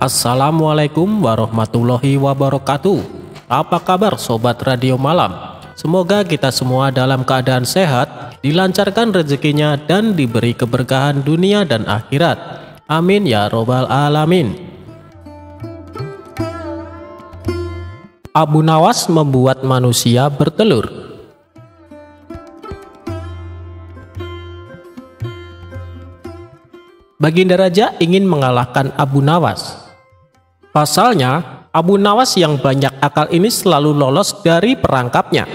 Assalamualaikum warahmatullahi wabarakatuh. Apa kabar Sobat Radio Malam? Semoga kita semua dalam keadaan sehat, dilancarkan rezekinya dan diberi keberkahan dunia dan akhirat. Amin ya robbal alamin. Abu Nawas membuat manusia bertelur. Baginda Raja ingin mengalahkan Abu Nawas. Pasalnya, Abu Nawas yang banyak akal ini selalu lolos dari perangkapnya.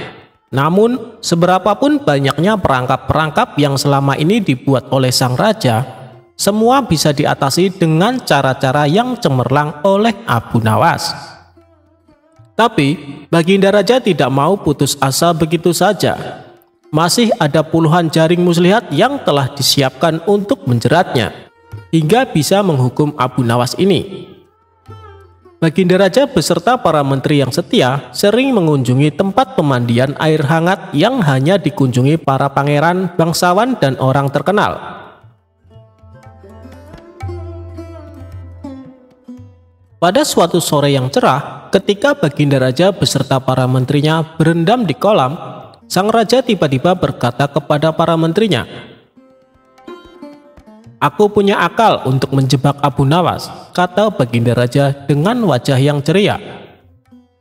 Namun, seberapapun banyaknya perangkap-perangkap yang selama ini dibuat oleh sang raja, semua bisa diatasi dengan cara-cara yang cemerlang oleh Abu Nawas. Tapi, Baginda Raja tidak mau putus asa begitu saja. Masih ada puluhan jaring muslihat yang telah disiapkan untuk menjeratnya, hingga bisa menghukum Abu Nawas ini. Baginda Raja beserta para menteri yang setia sering mengunjungi tempat pemandian air hangat yang hanya dikunjungi para pangeran, bangsawan, dan orang terkenal. Pada suatu sore yang cerah, ketika Baginda Raja beserta para menterinya berendam di kolam, sang raja tiba-tiba berkata kepada para menterinya, "Aku punya akal untuk menjebak Abu Nawas," kata Baginda Raja dengan wajah yang ceria.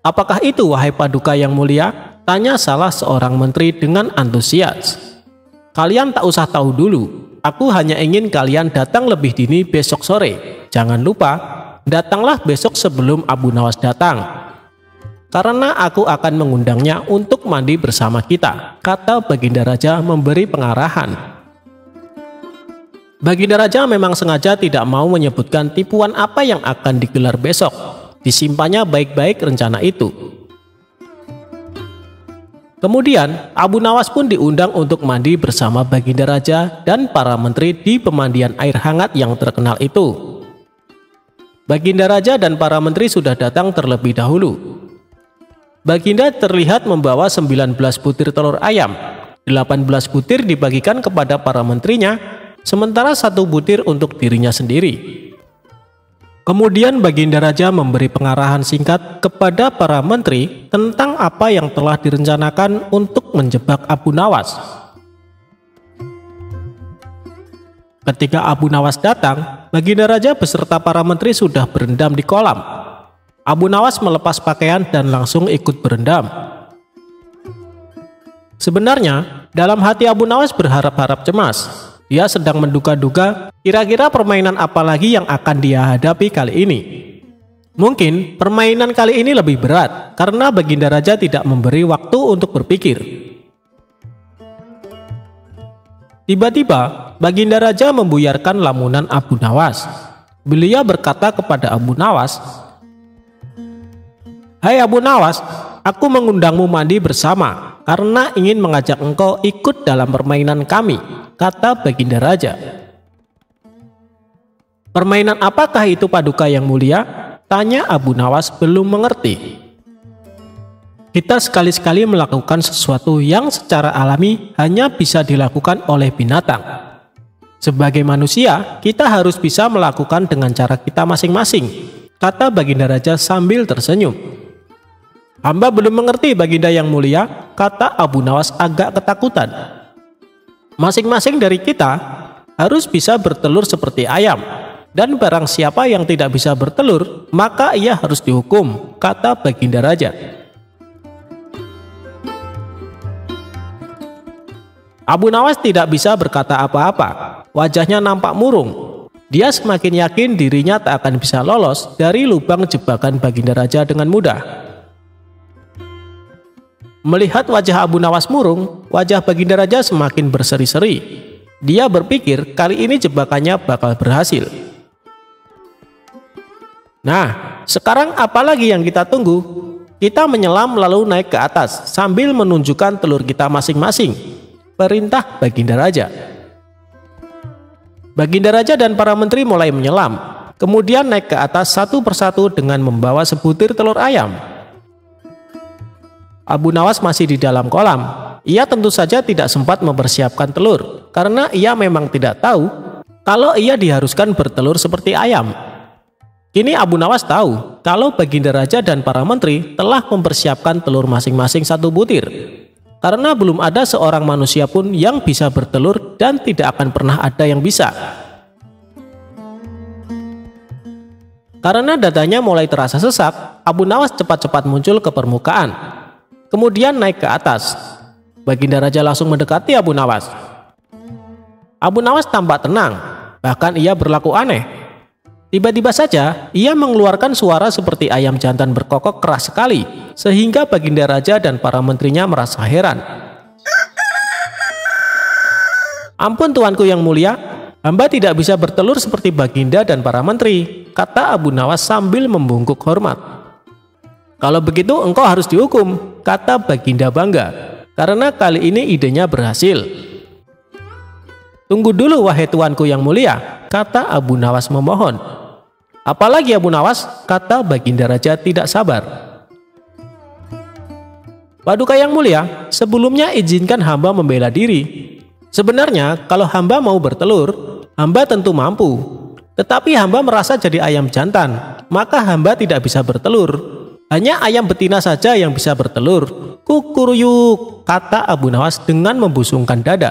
"Apakah itu, wahai paduka yang mulia?" tanya salah seorang menteri dengan antusias. "Kalian tak usah tahu dulu, aku hanya ingin kalian datang lebih dini besok sore. Jangan lupa, datanglah besok sebelum Abu Nawas datang, karena aku akan mengundangnya untuk mandi bersama kita," kata Baginda Raja memberi pengarahan. Baginda Raja memang sengaja tidak mau menyebutkan tipuan apa yang akan digelar besok. Disimpannya baik-baik rencana itu. Kemudian Abu Nawas pun diundang untuk mandi bersama Baginda Raja dan para menteri di pemandian air hangat yang terkenal itu. Baginda Raja dan para menteri sudah datang terlebih dahulu. Baginda terlihat membawa 19 butir telur ayam. 18 butir dibagikan kepada para menterinya, sementara 1 butir untuk dirinya sendiri. Kemudian Baginda Raja memberi pengarahan singkat kepada para menteri tentang apa yang telah direncanakan untuk menjebak Abu Nawas. Ketika Abu Nawas datang, Baginda Raja beserta para menteri sudah berendam di kolam. Abu Nawas melepas pakaian dan langsung ikut berendam. Sebenarnya, dalam hati Abu Nawas berharap-harap cemas. Dia sedang menduga-duga kira-kira permainan apa lagi yang akan dia hadapi kali ini. Mungkin permainan kali ini lebih berat karena Baginda Raja tidak memberi waktu untuk berpikir. Tiba-tiba Baginda Raja membuyarkan lamunan Abu Nawas. Beliau berkata kepada Abu Nawas, "Hai Abu Nawas, aku mengundangmu mandi bersama karena ingin mengajak engkau ikut dalam permainan kami," kata Baginda Raja. "Permainan apakah itu, paduka yang mulia?" tanya Abu Nawas belum mengerti. "Kita sekali-sekali melakukan sesuatu yang secara alami hanya bisa dilakukan oleh binatang. Sebagai manusia, kita harus bisa melakukan dengan cara kita masing-masing," kata Baginda Raja sambil tersenyum. "Hamba belum mengerti, Baginda yang mulia," kata Abu Nawas agak ketakutan. "Masing-masing dari kita harus bisa bertelur seperti ayam, dan barang siapa yang tidak bisa bertelur, maka ia harus dihukum," kata Baginda Raja. Abu Nawas tidak bisa berkata apa-apa. Wajahnya nampak murung. Dia semakin yakin dirinya tak akan bisa lolos dari lubang jebakan Baginda Raja dengan mudah. Melihat wajah Abu Nawas murung, wajah Baginda Raja semakin berseri-seri. Dia berpikir kali ini jebakannya bakal berhasil. "Nah, sekarang apa lagi yang kita tunggu? Kita menyelam lalu naik ke atas sambil menunjukkan telur kita masing-masing," perintah Baginda Raja. Baginda Raja dan para menteri mulai menyelam, kemudian naik ke atas satu persatu dengan membawa sebutir telur ayam. Abu Nawas masih di dalam kolam. Ia tentu saja tidak sempat mempersiapkan telur, karena ia memang tidak tahu kalau ia diharuskan bertelur seperti ayam. Kini Abu Nawas tahu kalau Baginda Raja dan para menteri telah mempersiapkan telur masing-masing 1 butir. Karena belum ada seorang manusia pun yang bisa bertelur dan tidak akan pernah ada yang bisa. Karena dadanya mulai terasa sesak, Abu Nawas cepat-cepat muncul ke permukaan. Kemudian naik ke atas. Baginda Raja langsung mendekati Abu Nawas. Abu Nawas tampak tenang, bahkan ia berlaku aneh. Tiba-tiba saja, ia mengeluarkan suara seperti ayam jantan berkokok keras sekali, sehingga Baginda Raja dan para menterinya merasa heran. "Ampun tuanku yang mulia, hamba tidak bisa bertelur seperti Baginda dan para menteri," kata Abu Nawas sambil membungkuk hormat. "Kalau begitu engkau harus dihukum," kata Baginda bangga, "karena kali ini idenya berhasil." "Tunggu dulu wahai tuanku yang mulia," kata Abu Nawas memohon. "Apalagi Abu Nawas?" kata Baginda Raja tidak sabar. "Paduka yang mulia, sebelumnya izinkan hamba membela diri. Sebenarnya kalau hamba mau bertelur, hamba tentu mampu. Tetapi hamba merasa jadi ayam jantan, maka hamba tidak bisa bertelur. Hanya ayam betina saja yang bisa bertelur." "Kukuruyuk," kata Abu Nawas dengan membusungkan dada.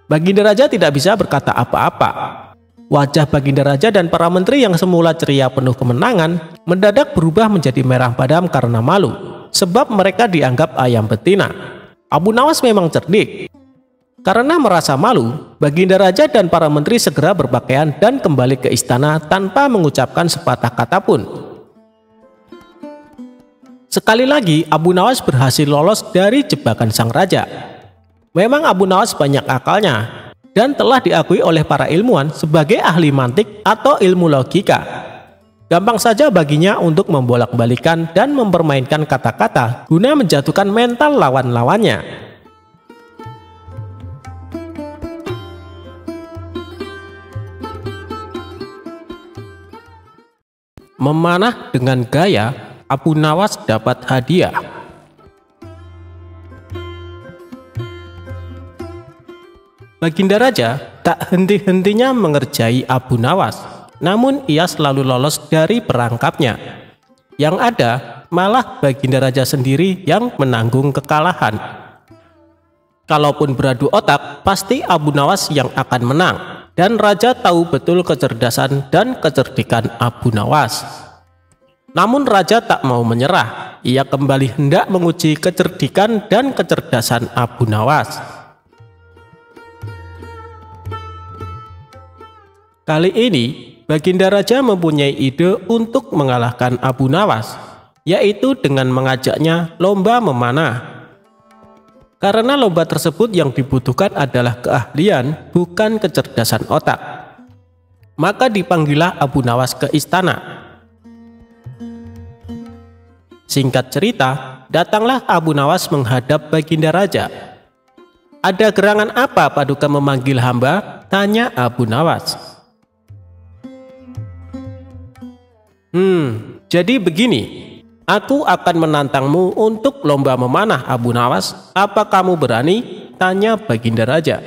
Baginda Raja tidak bisa berkata apa-apa. Wajah Baginda Raja dan para menteri yang semula ceria penuh kemenangan mendadak berubah menjadi merah padam karena malu, sebab mereka dianggap ayam betina. Abu Nawas memang cerdik. Karena merasa malu, Baginda Raja dan para menteri segera berpakaian dan kembali ke istana tanpa mengucapkan sepatah kata pun. Sekali lagi Abu Nawas berhasil lolos dari jebakan sang raja. Memang Abu Nawas banyak akalnya dan telah diakui oleh para ilmuwan sebagai ahli mantik atau ilmu logika. Gampang saja baginya untuk membolak-balikan dan mempermainkan kata-kata guna menjatuhkan mental lawan-lawannya. Memanah dengan gaya, Abu Nawas dapat hadiah. Baginda Raja tak henti-hentinya mengerjai Abu Nawas, namun ia selalu lolos dari perangkapnya. Yang ada malah Baginda Raja sendiri yang menanggung kekalahan. Kalaupun beradu otak, pasti Abu Nawas yang akan menang, dan Raja tahu betul kecerdasan dan kecerdikan Abu Nawas. Namun Raja tak mau menyerah, ia kembali hendak menguji kecerdikan dan kecerdasan Abu Nawas. Kali ini, Baginda Raja mempunyai ide untuk mengalahkan Abu Nawas, yaitu dengan mengajaknya lomba memanah. Karena lomba tersebut yang dibutuhkan adalah keahlian, bukan kecerdasan otak. Maka dipanggillah Abu Nawas ke istana. Singkat cerita, datanglah Abu Nawas menghadap Baginda Raja. "Ada gerangan apa paduka memanggil hamba?" tanya Abu Nawas. Jadi begini, aku akan menantangmu untuk lomba memanah Abu Nawas. Apa kamu berani?" tanya Baginda Raja.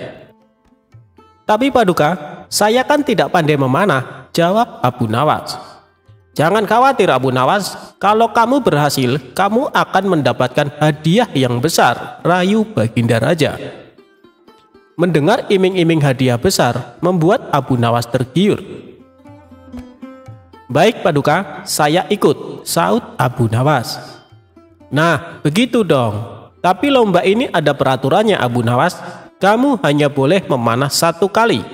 "Tapi paduka, saya kan tidak pandai memanah," jawab Abu Nawas. "Jangan khawatir Abu Nawas, kalau kamu berhasil, kamu akan mendapatkan hadiah yang besar," rayu Baginda Raja. Mendengar iming-iming hadiah besar membuat Abu Nawas tergiur. "Baik paduka, saya ikut," saut Abu Nawas. "Nah, begitu dong. Tapi lomba ini ada peraturannya Abu Nawas. Kamu hanya boleh memanah 1 kali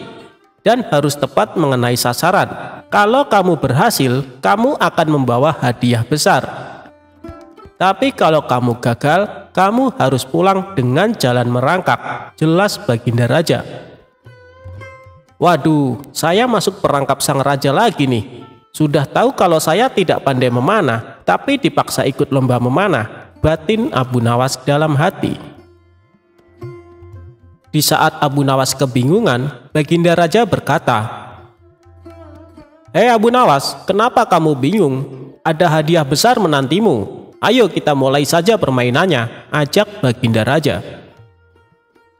dan harus tepat mengenai sasaran. Kalau kamu berhasil, kamu akan membawa hadiah besar. Tapi kalau kamu gagal, kamu harus pulang dengan jalan merangkak," jelas Baginda Raja. "Waduh, saya masuk perangkap sang raja lagi nih. Sudah tahu kalau saya tidak pandai memanah, tapi dipaksa ikut lomba memanah," batin Abu Nawas dalam hati. Di saat Abu Nawas kebingungan, Baginda Raja berkata, "Hei Abu Nawas, kenapa kamu bingung? Ada hadiah besar menantimu. Ayo kita mulai saja permainannya," ajak Baginda Raja.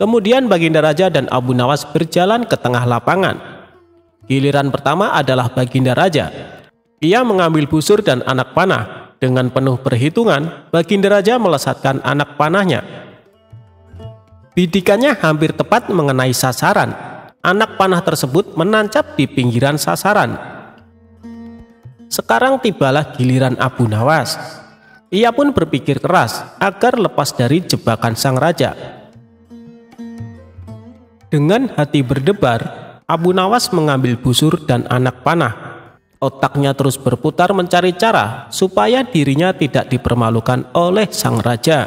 Kemudian Baginda Raja dan Abu Nawas berjalan ke tengah lapangan. Giliran pertama adalah Baginda Raja. Ia mengambil busur dan anak panah. Dengan penuh perhitungan, Baginda Raja melesatkan anak panahnya. Bidikannya hampir tepat mengenai sasaran. Anak panah tersebut menancap di pinggiran sasaran. Sekarang tibalah giliran Abu Nawas. Ia pun berpikir keras agar lepas dari jebakan sang raja. Dengan hati berdebar, Abu Nawas mengambil busur dan anak panah. Otaknya terus berputar mencari cara supaya dirinya tidak dipermalukan oleh sang raja.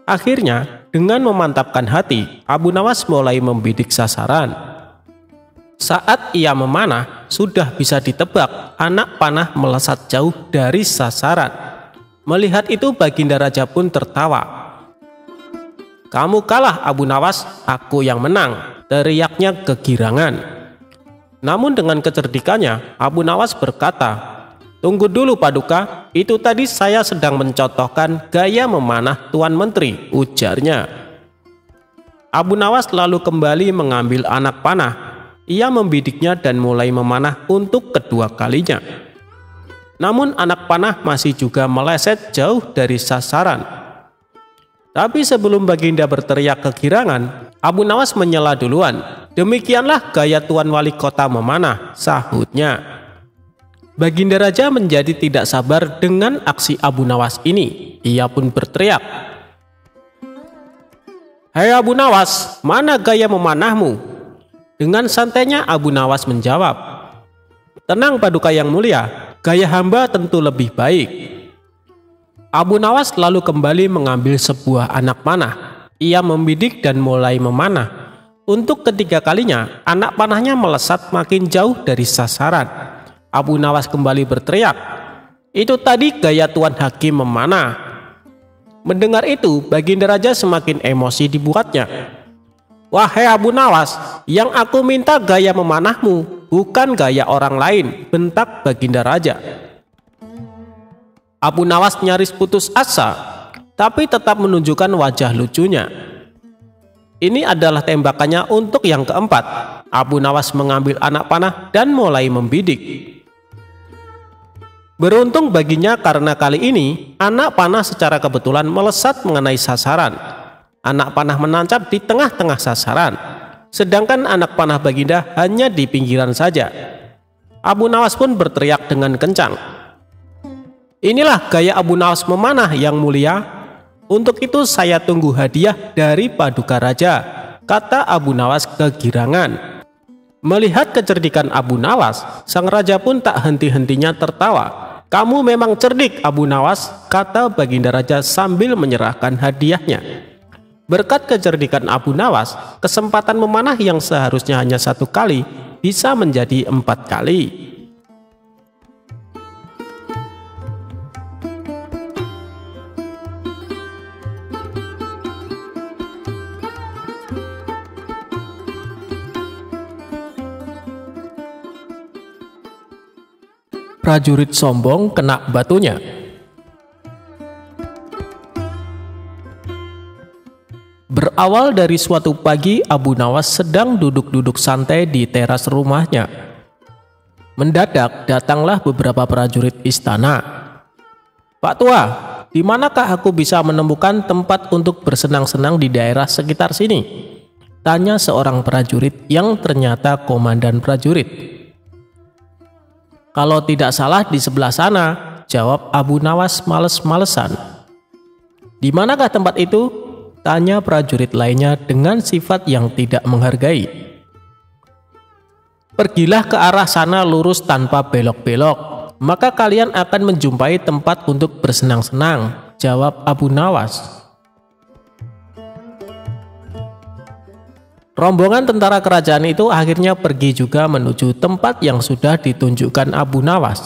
Akhirnya, dengan memantapkan hati, Abu Nawas mulai membidik sasaran. Saat ia memanah, sudah bisa ditebak anak panah melesat jauh dari sasaran. Melihat itu, Baginda Raja pun tertawa. "Kamu kalah, Abu Nawas, aku yang menang," teriaknya kegirangan. Namun dengan kecerdikannya, Abu Nawas berkata, "Tunggu dulu Paduka, itu tadi saya sedang mencontohkan gaya memanah Tuan Menteri," ujarnya. Abu Nawas lalu kembali mengambil anak panah. Ia membidiknya dan mulai memanah untuk kedua kalinya. Namun anak panah masih juga meleset jauh dari sasaran. Tapi sebelum Baginda berteriak kegirangan, Abu Nawas menyela duluan. "Demikianlah gaya Tuan Wali Kota memanah," sahutnya. Baginda Raja menjadi tidak sabar dengan aksi Abu Nawas ini. Ia pun berteriak, "Hei Abu Nawas, mana gaya memanahmu?" Dengan santainya Abu Nawas menjawab, "Tenang Paduka yang mulia, gaya hamba tentu lebih baik." Abu Nawas lalu kembali mengambil sebuah anak panah. Ia membidik dan mulai memanah. Untuk ketiga kalinya, anak panahnya melesat makin jauh dari sasaran. Abu Nawas kembali berteriak, "Itu tadi gaya Tuan Hakim memanah." Mendengar itu, Baginda Raja semakin emosi dibuatnya. "Wahai Abu Nawas, yang aku minta gaya memanahmu, bukan gaya orang lain," bentak Baginda Raja. Abu Nawas nyaris putus asa, tapi tetap menunjukkan wajah lucunya. Ini adalah tembakannya untuk yang keempat. Abu Nawas mengambil anak panah dan mulai membidik. Beruntung baginya karena kali ini anak panah secara kebetulan melesat mengenai sasaran. Anak panah menancap di tengah-tengah sasaran, sedangkan anak panah Baginda hanya di pinggiran saja. Abu Nawas pun berteriak dengan kencang, "Inilah gaya Abu Nawas memanah yang mulia. Untuk itu saya tunggu hadiah dari Paduka Raja," kata Abu Nawas kegirangan. Melihat kecerdikan Abu Nawas, sang raja pun tak henti-hentinya tertawa. "Kamu memang cerdik Abu Nawas," kata Baginda Raja sambil menyerahkan hadiahnya. Berkat kecerdikan Abu Nawas, kesempatan memanah yang seharusnya hanya 1 kali bisa menjadi 4 kali. Prajurit sombong kena batunya. Berawal dari suatu pagi, Abu Nawas sedang duduk-duduk santai di teras rumahnya. Mendadak datanglah beberapa prajurit istana. "Pak Tua, di manakah aku bisa menemukan tempat untuk bersenang-senang di daerah sekitar sini?" tanya seorang prajurit yang ternyata komandan prajurit. "Kalau tidak salah di sebelah sana," jawab Abu Nawas males-malesan. "Di manakah tempat itu?" tanya prajurit lainnya dengan sifat yang tidak menghargai. "Pergilah ke arah sana lurus tanpa belok-belok, maka kalian akan menjumpai tempat untuk bersenang-senang," jawab Abu Nawas. Rombongan tentara kerajaan itu akhirnya pergi juga menuju tempat yang sudah ditunjukkan Abu Nawas.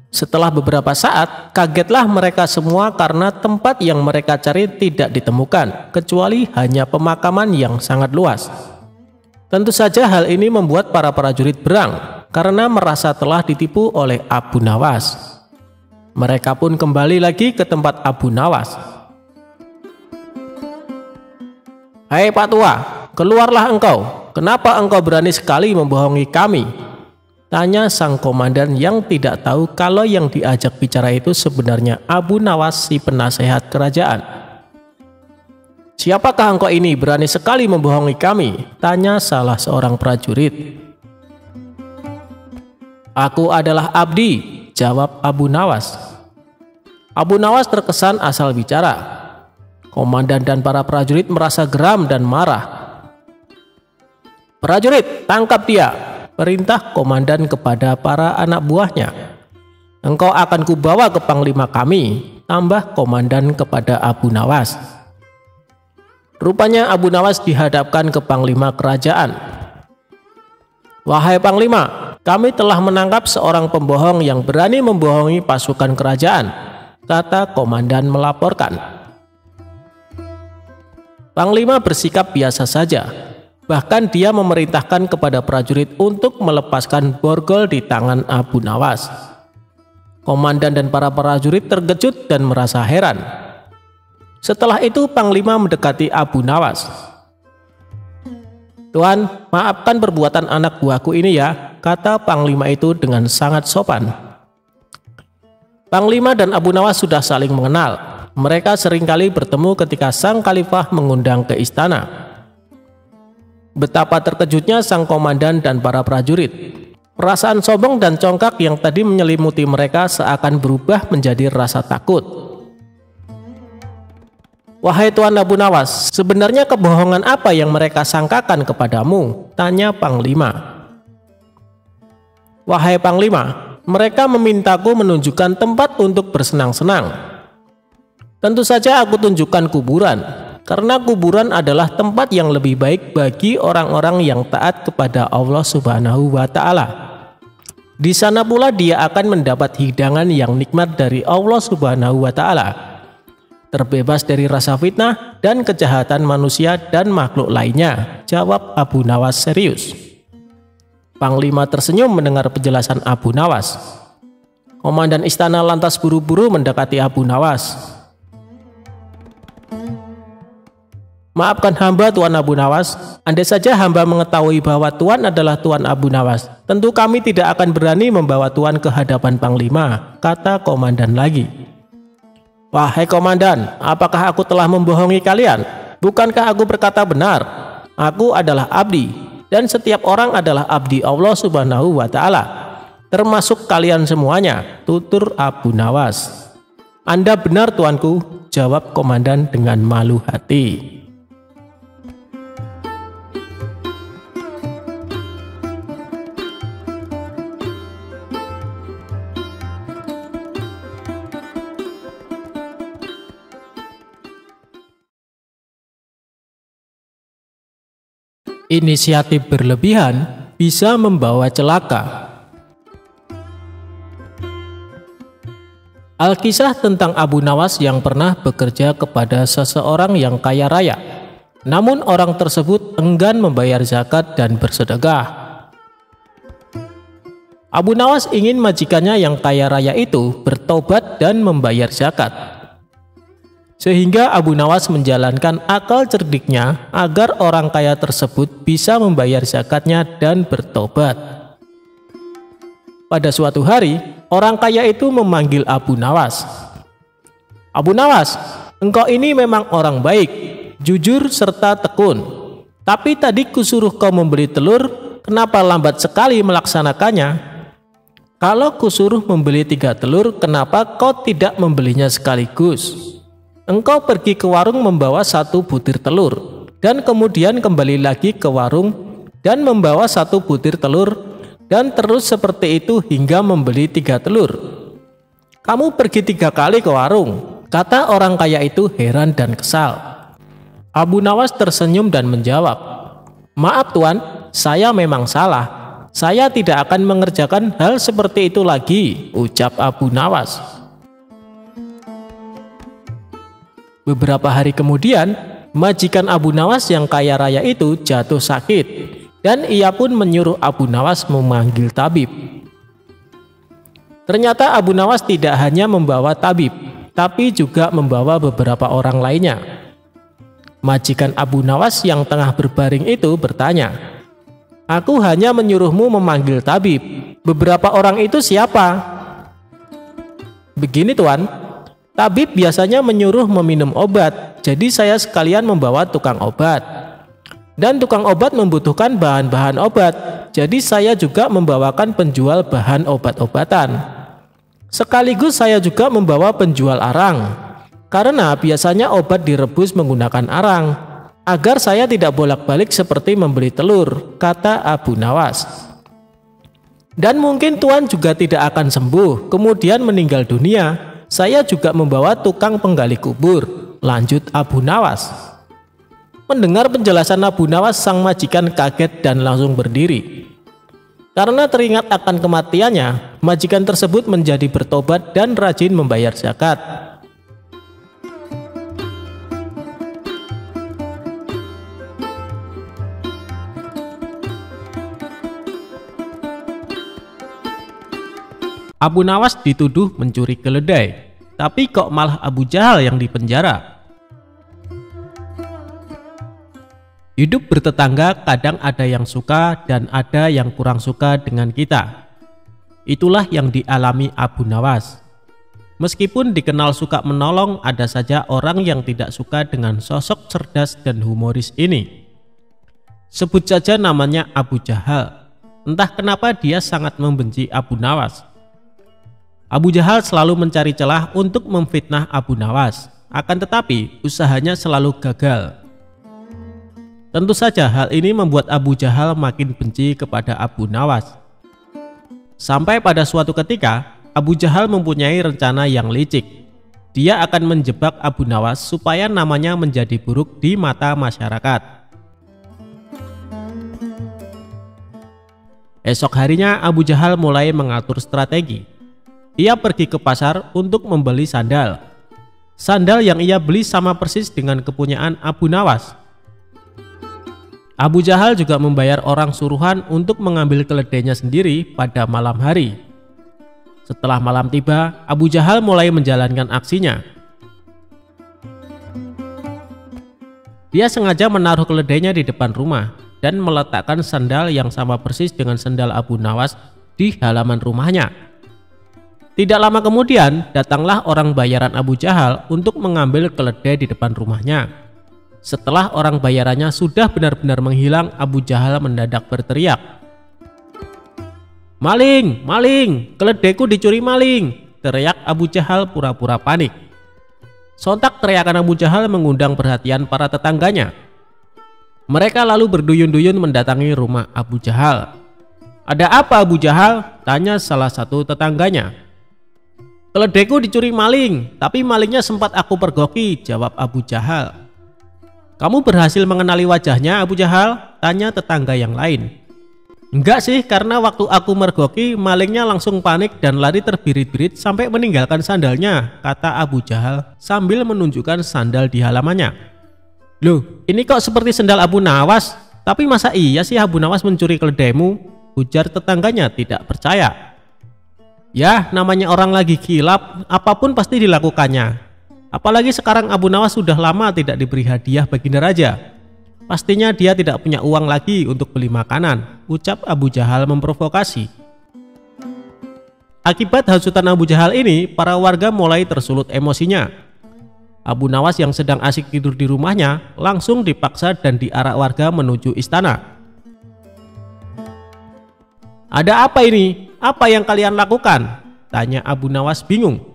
Setelah beberapa saat, kagetlah mereka semua karena tempat yang mereka cari tidak ditemukan, kecuali hanya pemakaman yang sangat luas. Tentu saja hal ini membuat para prajurit berang karena merasa telah ditipu oleh Abu Nawas. Mereka pun kembali lagi ke tempat Abu Nawas. "Hei Pak Tua, keluarlah engkau," kenapa engkau berani sekali membohongi kami?" tanya sang komandan yang tidak tahu kalau yang diajak bicara itu sebenarnya Abu Nawas, si penasehat kerajaan. "Siapakah engkau ini berani sekali membohongi kami?" tanya salah seorang prajurit. "Aku adalah Abdi," jawab Abu Nawas. Abu Nawas terkesan asal bicara. Komandan dan para prajurit merasa geram dan marah. "Prajurit, tangkap dia," perintah komandan kepada para anak buahnya. "Engkau akan kubawa ke panglima kami," tambah komandan kepada Abu Nawas. Rupanya Abu Nawas dihadapkan ke panglima kerajaan. "Wahai panglima, kami telah menangkap seorang pembohong yang berani membohongi pasukan kerajaan," kata komandan melaporkan. Panglima bersikap biasa saja. Bahkan dia memerintahkan kepada prajurit untuk melepaskan borgol di tangan Abu Nawas. Komandan dan para prajurit terkejut dan merasa heran. Setelah itu panglima mendekati Abu Nawas. "Tuan, maafkan perbuatan anak buahku ini ya," kata panglima itu dengan sangat sopan. Panglima dan Abu Nawas sudah saling mengenal. Mereka seringkali bertemu ketika sang khalifah mengundang ke istana. Betapa terkejutnya sang komandan dan para prajurit. Perasaan sombong dan congkak yang tadi menyelimuti mereka seakan berubah menjadi rasa takut. "Wahai Tuan Abu Nawas, sebenarnya kebohongan apa yang mereka sangkakan kepadamu?" tanya panglima. "Wahai panglima, mereka memintaku menunjukkan tempat untuk bersenang-senang. Tentu saja aku tunjukkan kuburan, karena kuburan adalah tempat yang lebih baik bagi orang-orang yang taat kepada Allah Subhanahu wa Ta'ala. Di sana pula dia akan mendapat hidangan yang nikmat dari Allah Subhanahu wa Ta'ala, terbebas dari rasa fitnah dan kejahatan manusia dan makhluk lainnya," jawab Abu Nawas serius. Panglima tersenyum mendengar penjelasan Abu Nawas. Komandan istana lantas buru-buru mendekati Abu Nawas. "Maafkan hamba Tuan Abu Nawas, andai saja hamba mengetahui bahwa Tuan adalah Tuan Abu Nawas, tentu kami tidak akan berani membawa Tuan ke hadapan panglima," kata komandan lagi. "Wahai komandan, apakah aku telah membohongi kalian? Bukankah aku berkata benar? Aku adalah abdi, dan setiap orang adalah abdi Allah Subhanahu wa Ta'ala, termasuk kalian semuanya," tutur Abu Nawas. "Anda benar tuanku," jawab komandan dengan malu hati. Inisiatif berlebihan bisa membawa celaka. Alkisah tentang Abu Nawas yang pernah bekerja kepada seseorang yang kaya raya. Namun orang tersebut enggan membayar zakat dan bersedekah. Abu Nawas ingin majikannya yang kaya raya itu bertobat dan membayar zakat. Sehingga Abu Nawas menjalankan akal cerdiknya agar orang kaya tersebut bisa membayar zakatnya dan bertobat. Pada suatu hari, orang kaya itu memanggil Abu Nawas. "Abu Nawas, engkau ini memang orang baik, jujur serta tekun. Tapi tadi kusuruh kau membeli telur, kenapa lambat sekali melaksanakannya? Kalau kusuruh membeli 3 telur, kenapa kau tidak membelinya sekaligus? Engkau pergi ke warung membawa 1 butir telur, dan kemudian kembali lagi ke warung dan membawa 1 butir telur, dan terus seperti itu hingga membeli 3 telur. Kamu pergi 3 kali ke warung," kata orang kaya itu heran dan kesal. Abu Nawas tersenyum dan menjawab, "Maaf Tuan, saya memang salah. Saya tidak akan mengerjakan hal seperti itu lagi," ucap Abu Nawas. Beberapa hari kemudian, majikan Abu Nawas yang kaya raya itu jatuh sakit, dan ia pun menyuruh Abu Nawas memanggil tabib. Ternyata Abu Nawas tidak hanya membawa tabib, tapi juga membawa beberapa orang lainnya. Majikan Abu Nawas yang tengah berbaring itu bertanya, Aku hanya menyuruhmu memanggil tabib. Beberapa orang itu siapa? Begini Tuan, tabib biasanya menyuruh meminum obat, jadi saya sekalian membawa tukang obat. Dan tukang obat membutuhkan bahan-bahan obat, jadi saya juga membawakan penjual bahan obat-obatan. Sekaligus saya juga membawa penjual arang, karena biasanya obat direbus menggunakan arang, agar saya tidak bolak-balik seperti membeli telur, kata Abu Nawas. Dan mungkin Tuan juga tidak akan sembuh, kemudian meninggal dunia. Saya juga membawa tukang penggali kubur, lanjut Abu Nawas. Mendengar penjelasan Abu Nawas, sang majikan kaget dan langsung berdiri. Karena teringat akan kematiannya, majikan tersebut menjadi bertobat dan rajin membayar zakat. Abu Nawas dituduh mencuri keledai, tapi kok malah Abu Jahal yang dipenjara? Hidup bertetangga kadang ada yang suka dan ada yang kurang suka dengan kita. Itulah yang dialami Abu Nawas. Meskipun dikenal suka menolong, ada saja orang yang tidak suka dengan sosok cerdas dan humoris ini. Sebut saja namanya Abu Jahal. Entah kenapa dia sangat membenci Abu Nawas. Abu Jahal selalu mencari celah untuk memfitnah Abu Nawas, akan tetapi usahanya selalu gagal. Tentu saja hal ini membuat Abu Jahal makin benci kepada Abu Nawas. Sampai pada suatu ketika, Abu Jahal mempunyai rencana yang licik. Dia akan menjebak Abu Nawas supaya namanya menjadi buruk di mata masyarakat. Esok harinya Abu Jahal mulai mengatur strategi. Ia pergi ke pasar untuk membeli sandal. Sandal yang ia beli sama persis dengan kepunyaan Abu Nawas. Abu Jahal juga membayar orang suruhan untuk mengambil keledainya sendiri pada malam hari. Setelah malam tiba, Abu Jahal mulai menjalankan aksinya. Dia sengaja menaruh keledainya di depan rumah dan meletakkan sandal yang sama persis dengan sandal Abu Nawas di halaman rumahnya. Tidak lama kemudian, datanglah orang bayaran Abu Jahal untuk mengambil keledai di depan rumahnya. Setelah orang bayarannya sudah benar-benar menghilang, Abu Jahal mendadak berteriak, "Maling! Maling! Keledaiku dicuri maling!" teriak Abu Jahal pura-pura panik. Sontak teriakan Abu Jahal mengundang perhatian para tetangganya. Mereka lalu berduyun-duyun mendatangi rumah Abu Jahal. "Ada apa Abu Jahal?" tanya salah satu tetangganya. "Keledaiku dicuri maling, tapi malingnya sempat aku pergoki," jawab Abu Jahal. "Kamu berhasil mengenali wajahnya Abu Jahal?" tanya tetangga yang lain. "Enggak sih, karena waktu aku mergoki malingnya langsung panik dan lari terbirit-birit sampai meninggalkan sandalnya," kata Abu Jahal sambil menunjukkan sandal di halamannya. "Loh, ini kok seperti sandal Abu Nawas? Tapi masa iya sih Abu Nawas mencuri keledaimu?" ujar tetangganya tidak percaya. "Ya, namanya orang lagi kilap, apapun pasti dilakukannya. Apalagi sekarang Abu Nawas sudah lama tidak diberi hadiah baginda raja. Pastinya dia tidak punya uang lagi untuk beli makanan," ucap Abu Jahal memprovokasi. Akibat hasutan Abu Jahal ini, para warga mulai tersulut emosinya. Abu Nawas yang sedang asik tidur di rumahnya langsung dipaksa dan diarak warga menuju istana. "Ada apa ini? Apa yang kalian lakukan?" tanya Abu Nawas bingung.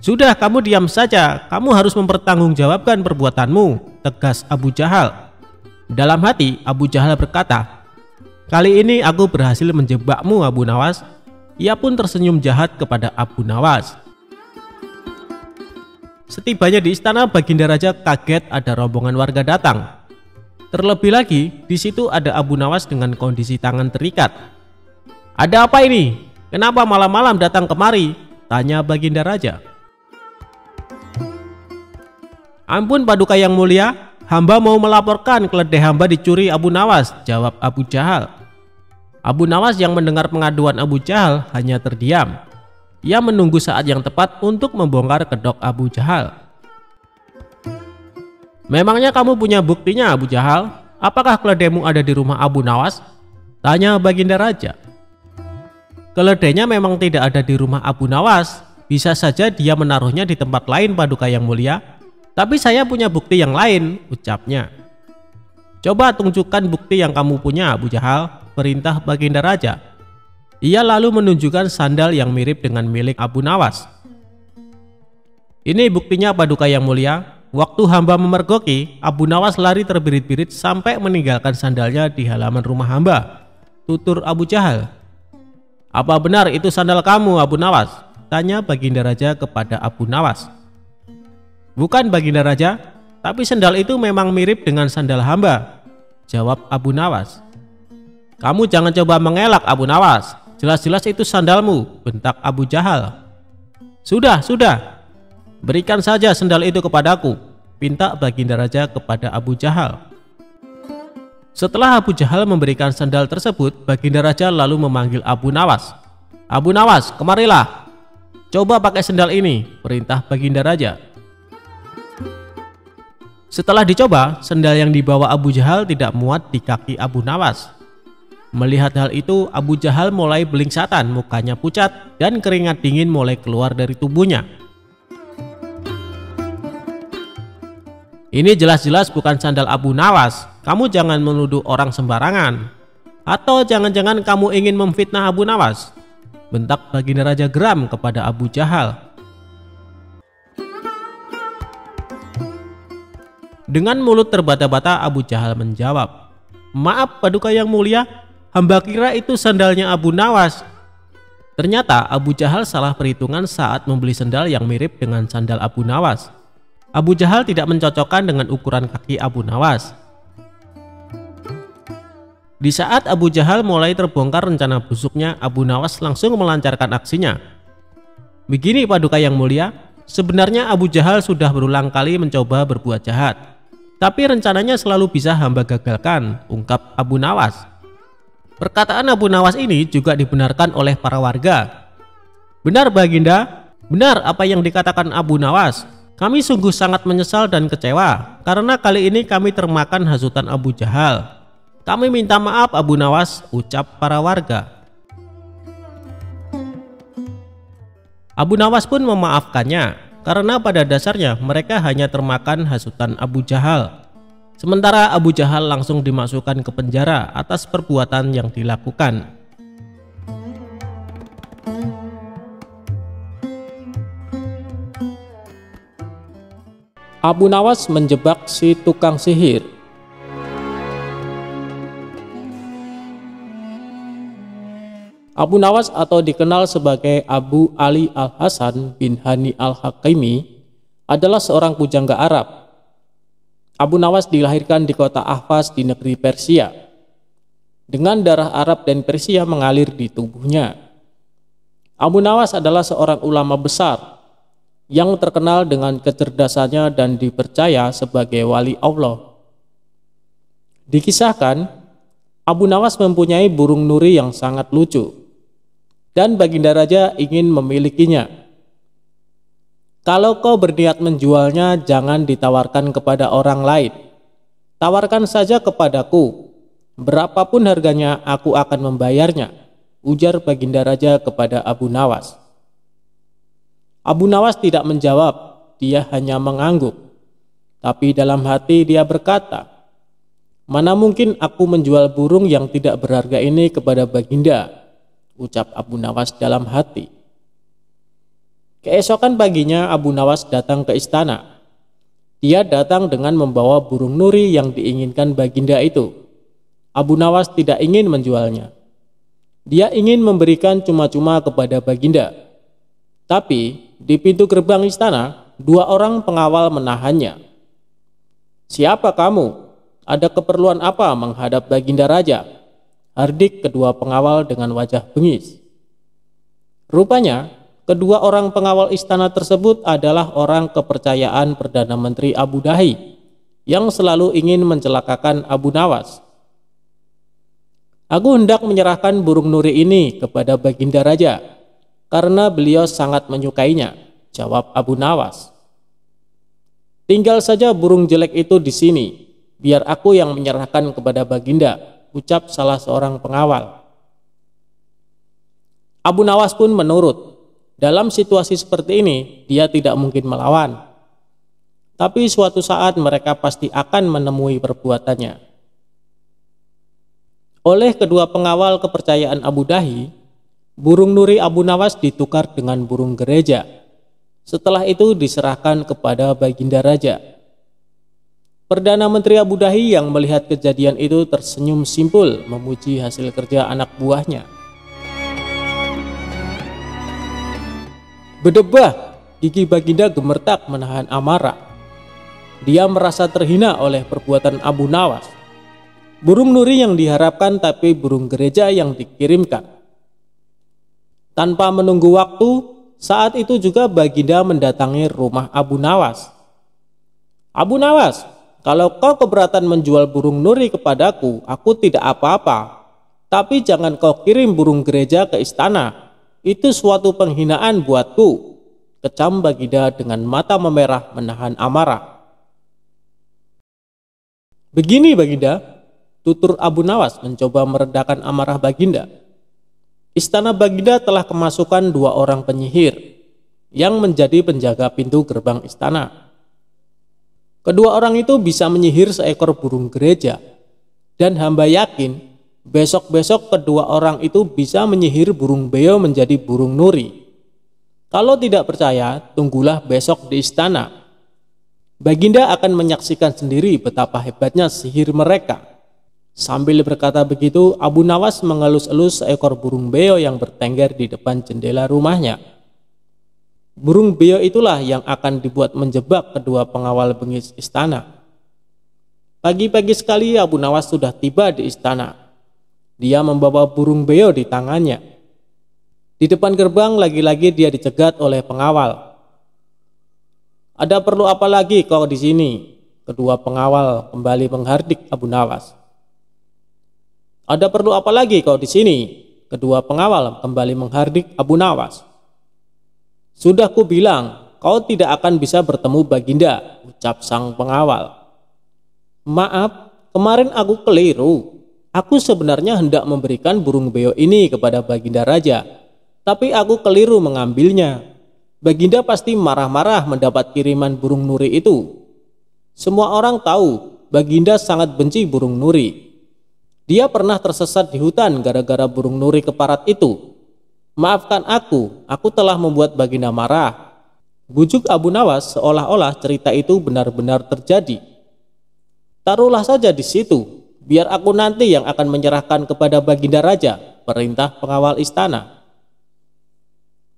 "Sudah, kamu diam saja, kamu harus mempertanggungjawabkan perbuatanmu," tegas Abu Jahal. Dalam hati, Abu Jahal berkata, "Kali ini aku berhasil menjebakmu Abu Nawas." Ia pun tersenyum jahat kepada Abu Nawas. Setibanya di istana, baginda raja kaget ada rombongan warga datang. Terlebih lagi, di situ ada Abu Nawas dengan kondisi tangan terikat. "Ada apa ini? Kenapa malam-malam datang kemari?" tanya baginda raja. "Ampun Paduka yang mulia, hamba mau melaporkan keledai hamba dicuri Abu Nawas," jawab Abu Jahal. Abu Nawas yang mendengar pengaduan Abu Jahal hanya terdiam. Ia menunggu saat yang tepat untuk membongkar kedok Abu Jahal. "Memangnya kamu punya buktinya Abu Jahal? Apakah keledaimu ada di rumah Abu Nawas?" Tanya Baginda Raja. Keledainya memang tidak ada di rumah Abu Nawas. Bisa saja dia menaruhnya di tempat lain, Paduka Yang Mulia. Tapi saya punya bukti yang lain, ucapnya. Coba tunjukkan bukti yang kamu punya, Abu Jahal, perintah Baginda Raja. Ia lalu menunjukkan sandal yang mirip dengan milik Abu Nawas. Ini buktinya, Paduka Yang Mulia. Waktu hamba memergoki, Abu Nawas lari terbirit-birit sampai meninggalkan sandalnya di halaman rumah hamba, tutur Abu Jahal. Apa benar itu sandal kamu, Abu Nawas? Tanya Baginda Raja kepada Abu Nawas. Bukan, Baginda Raja, tapi sandal itu memang mirip dengan sandal hamba, jawab Abu Nawas. Kamu jangan coba mengelak, Abu Nawas. Jelas-jelas itu sandalmu, bentak Abu Jahal. Sudah, berikan saja sandal itu kepadaku, pinta Baginda Raja kepada Abu Jahal. Setelah Abu Jahal memberikan sandal tersebut, Baginda Raja lalu memanggil Abu Nawas. Abu Nawas, kemarilah. Coba pakai sandal ini, perintah Baginda Raja. Setelah dicoba, sandal yang dibawa Abu Jahal tidak muat di kaki Abu Nawas. Melihat hal itu, Abu Jahal mulai belingsatan, mukanya pucat dan keringat dingin mulai keluar dari tubuhnya. Ini jelas-jelas bukan sandal Abu Nawas. Kamu jangan menuduh orang sembarangan. Atau jangan-jangan kamu ingin memfitnah Abu Nawas? Bentak Baginda Raja geram kepada Abu Jahal. Dengan mulut terbata-bata, Abu Jahal menjawab, maaf Paduka Yang Mulia, hamba kira itu sandalnya Abu Nawas. Ternyata Abu Jahal salah perhitungan saat membeli sandal yang mirip dengan sandal Abu Nawas. Abu Jahal tidak mencocokkan dengan ukuran kaki Abu Nawas. Di saat Abu Jahal mulai terbongkar rencana busuknya, Abu Nawas langsung melancarkan aksinya. Begini Paduka Yang Mulia, sebenarnya Abu Jahal sudah berulang kali mencoba berbuat jahat, tapi rencananya selalu bisa hamba gagalkan, ungkap Abu Nawas. Perkataan Abu Nawas ini juga dibenarkan oleh para warga. Benar Baginda, benar apa yang dikatakan Abu Nawas. Kami sungguh sangat menyesal dan kecewa karena kali ini kami termakan hasutan Abu Jahal. Kami minta maaf Abu Nawas, ucap para warga. Abu Nawas pun memaafkannya karena pada dasarnya mereka hanya termakan hasutan Abu Jahal. Sementara Abu Jahal langsung dimasukkan ke penjara atas perbuatan yang dilakukan. Abu Nawas menjebak si tukang sihir. Abu Nawas atau dikenal sebagai Abu Ali Al-Hasan bin Hani Al-Hakimi adalah seorang pujangga Arab. Abu Nawas dilahirkan di kota Ahvaz di negeri Persia. Dengan darah Arab dan Persia mengalir di tubuhnya. Abu Nawas adalah seorang ulama besar yang terkenal dengan kecerdasannya dan dipercaya sebagai wali Allah. Dikisahkan, Abu Nawas mempunyai burung nuri yang sangat lucu, dan Baginda Raja ingin memilikinya. Kalau kau berniat menjualnya, jangan ditawarkan kepada orang lain. Tawarkan saja kepadaku. Berapapun harganya, aku akan membayarnya, ujar Baginda Raja kepada Abu Nawas. Abu Nawas tidak menjawab, dia hanya mengangguk. Tapi dalam hati dia berkata, mana mungkin aku menjual burung yang tidak berharga ini kepada Baginda, ucap Abu Nawas dalam hati. Keesokan paginya Abu Nawas datang ke istana. Dia datang dengan membawa burung nuri yang diinginkan Baginda itu. Abu Nawas tidak ingin menjualnya. Dia ingin memberikan cuma-cuma kepada Baginda. Tapi di pintu gerbang istana, dua orang pengawal menahannya. Siapa kamu? Ada keperluan apa menghadap Baginda Raja? Hardik kedua pengawal dengan wajah bengis. Rupanya, kedua orang pengawal istana tersebut adalah orang kepercayaan Perdana Menteri Abu Dahi yang selalu ingin mencelakakan Abu Nawas. Aku hendak menyerahkan burung nuri ini kepada Baginda Raja karena beliau sangat menyukainya, jawab Abu Nawas. Tinggal saja burung jelek itu di sini, biar aku yang menyerahkan kepada Baginda, ucap salah seorang pengawal. Abu Nawas pun menurut. Dalam situasi seperti ini, dia tidak mungkin melawan. Tapi suatu saat mereka pasti akan menemui perbuatannya. Oleh kedua pengawal kepercayaan Abu Dahi, burung nuri Abu Nawas ditukar dengan burung gereja. Setelah itu diserahkan kepada Baginda Raja. Perdana Menteri Abu Dahi yang melihat kejadian itu tersenyum simpul memuji hasil kerja anak buahnya. Berdebah, gigi Baginda gemertak menahan amarah. Dia merasa terhina oleh perbuatan Abu Nawas. Burung nuri yang diharapkan tapi burung gereja yang dikirimkan. Tanpa menunggu waktu, saat itu juga Baginda mendatangi rumah Abu Nawas. Abu Nawas, kalau kau keberatan menjual burung nuri kepadaku, aku tidak apa-apa. Tapi jangan kau kirim burung gereja ke istana. Itu suatu penghinaan buatku, kecam Baginda dengan mata memerah menahan amarah. Begini Baginda, tutur Abu Nawas mencoba meredakan amarah Baginda. Istana Baginda telah kemasukan 2 orang penyihir yang menjadi penjaga pintu gerbang istana. Kedua orang itu bisa menyihir seekor burung gereja, dan hamba yakin besok-besok kedua orang itu bisa menyihir burung beo menjadi burung nuri. Kalau tidak percaya, tunggulah besok di istana. Baginda akan menyaksikan sendiri betapa hebatnya sihir mereka. Sambil berkata begitu, Abu Nawas mengelus-elus seekor burung beo yang bertengger di depan jendela rumahnya. Burung beo itulah yang akan dibuat menjebak kedua pengawal bengis istana. Pagi-pagi sekali Abu Nawas sudah tiba di istana. Dia membawa burung beo di tangannya. Di depan gerbang lagi-lagi dia dicegat oleh pengawal. Ada perlu apa lagi kau di sini? Kedua pengawal kembali menghardik Abu Nawas. Ada perlu apa lagi kau di sini? Kedua pengawal kembali menghardik Abu Nawas. Sudah ku bilang, kau tidak akan bisa bertemu Baginda, ucap sang pengawal. Maaf, kemarin aku keliru. Aku sebenarnya hendak memberikan burung beo ini kepada Baginda Raja, tapi aku keliru mengambilnya. Baginda pasti marah-marah mendapat kiriman burung nuri itu. Semua orang tahu Baginda sangat benci burung nuri. Dia pernah tersesat di hutan gara-gara burung nuri keparat itu. Maafkan aku telah membuat Baginda marah. Bujuk Abu Nawas seolah-olah cerita itu benar-benar terjadi. Taruhlah saja di situ. Biar aku nanti yang akan menyerahkan kepada Baginda Raja, perintah pengawal istana.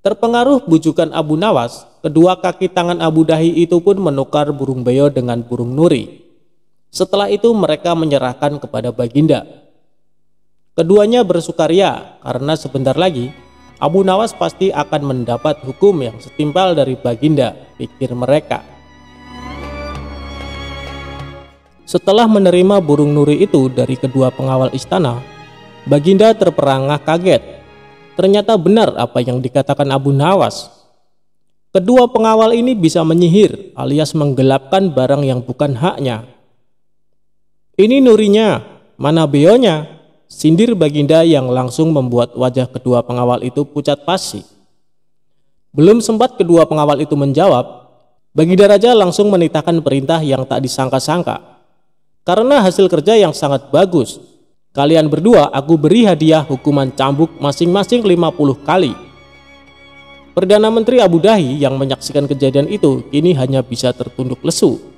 Terpengaruh bujukan Abu Nawas, kedua kaki tangan Abu Dahi itu pun menukar burung beo dengan burung nuri. Setelah itu mereka menyerahkan kepada Baginda. Keduanya bersukaria karena sebentar lagi Abu Nawas pasti akan mendapat hukum yang setimpal dari Baginda, pikir mereka. Setelah menerima burung nuri itu dari kedua pengawal istana, Baginda terperangah kaget. Ternyata benar apa yang dikatakan Abu Nawas. Kedua pengawal ini bisa menyihir alias menggelapkan barang yang bukan haknya. Ini nurinya, mana beonya? Sindir Baginda yang langsung membuat wajah kedua pengawal itu pucat pasi. Belum sempat kedua pengawal itu menjawab, Baginda Raja langsung menitahkan perintah yang tak disangka-sangka. Karena hasil kerja yang sangat bagus, kalian berdua aku beri hadiah hukuman cambuk masing-masing 50 kali. Perdana Menteri Abu Dahi yang menyaksikan kejadian itu kini hanya bisa tertunduk lesu.